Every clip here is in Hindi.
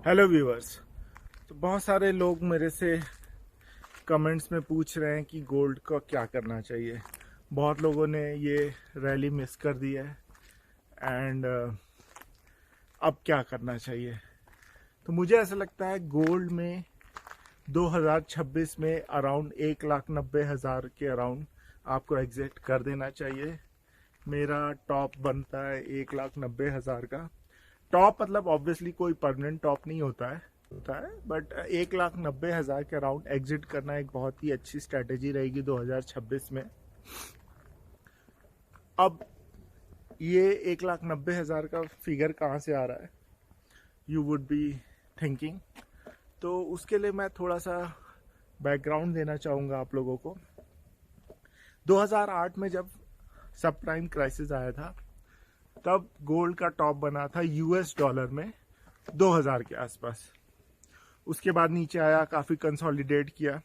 Hello viewers. तो बहुत सारे लोग मेरे से कमेंट्स में पूछ रहे हैं कि गोल्ड का क्या करना चाहिए। बहुत लोगों ने ये रैली मिस कर दी है एंड अब क्या करना चाहिए। तो मुझे ऐसा लगता है गोल्ड में 2026 में अराउंड 1,90,000 के अराउंड आपको एग्जिट कर देना चाहिए। मेरा टॉप बनता है 1,90,000 का। टॉप मतलब ऑब्वियसली कोई परमानेंट टॉप नहीं होता है बट 1,90,000 के अराउंड एग्जिट करना एक बहुत ही अच्छी स्ट्रेटेजी रहेगी 2026 में। अब ये 1,90,000 का फिगर कहाँ से आ रहा है, यू वुड बी थिंकिंग। तो उसके लिए मैं थोड़ा सा बैकग्राउंड देना चाहूँगा आप लोगों को। 2008 में जब सब प्राइम क्राइसिस आया था तब गोल्ड का टॉप बना था यूएस डॉलर में 2000 के आसपास। उसके बाद नीचे आया, काफ़ी कंसोलिडेट किया।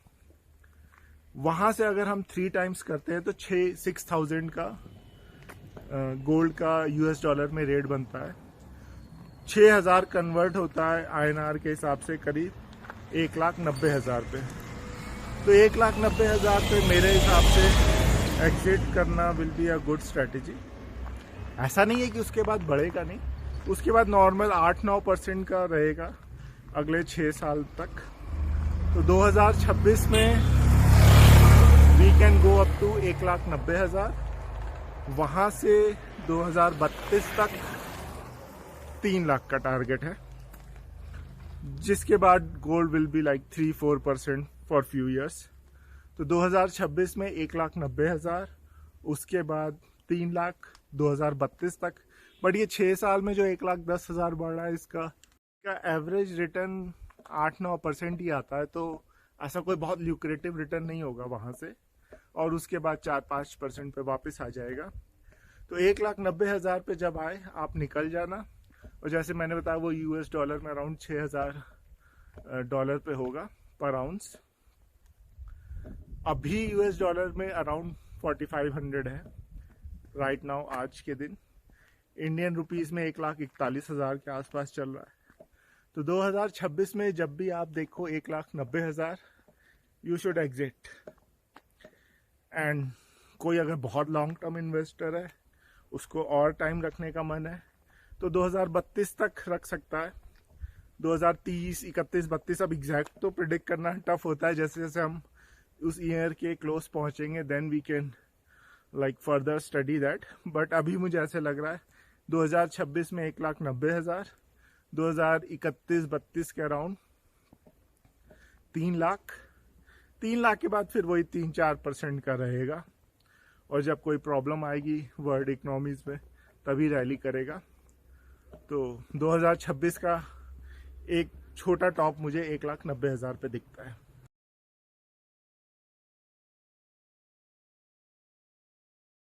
वहाँ से अगर हम 3 टाइम्स करते हैं तो 6,000 का गोल्ड का यूएस डॉलर में रेट बनता है। 6,000 कन्वर्ट होता है आईएनआर के हिसाब से करीब 1,90,000 पे। तो 1,90,000 पे मेरे हिसाब से एग्जिट करना will be a good strategy. ऐसा नहीं है कि उसके बाद बढ़ेगा नहीं, उसके बाद नॉर्मल 8-9% का रहेगा अगले 6 साल तक। तो 2026 में we can go up to 1,90,000। वहाँ से 2032 तक 3 लाख का टारगेट है, जिसके बाद gold will be like 3-4% for few years. तो 2026 में 1,90,000, उसके बाद 3 लाख 2032 तक। बट ये 6 साल में जो 1,10,000 बढ़ रहा है इसका एवरेज रिटर्न 8-9% ही आता है। तो ऐसा कोई बहुत ल्यूक्रेटिव रिटर्न नहीं होगा वहाँ से, और उसके बाद 4-5% पे वापस आ जाएगा। तो 1,90,000 पे जब आए आप निकल जाना। और जैसे मैंने बताया वो यूएस डॉलर में अराउंड $6,000 पे होगा पर आउंस। अभी यूएस डॉलर में अराउंड 4,500 है राइट नाउ आज के दिन। इंडियन रुपीस में 1,41,000 के आसपास चल रहा है। तो 2026 में जब भी आप देखो 1,90,000 यू शुड एग्जिट। एंड कोई अगर बहुत लॉन्ग टर्म इन्वेस्टर है, उसको और टाइम रखने का मन है, तो 2032 तक रख सकता है। 2030, 31, 32 अब एग्जैक्ट तो प्रिडिक्ट करना टफ होता है। जैसे जैसे हम उस ईयर के क्लोज पहुंचेंगे then we can like further study that. But अभी मुझे ऐसे लग रहा है 2026 में 1,90,000, 2031-32 के अराउंड 3 लाख। 3 लाख के बाद फिर वही 3-4% का रहेगा। और जब कोई प्रॉब्लम आएगी वर्ल्ड इकोनॉमीज में तभी रैली करेगा। तो 2026 का एक छोटा टॉप मुझे 1,90,000 पे दिखता है।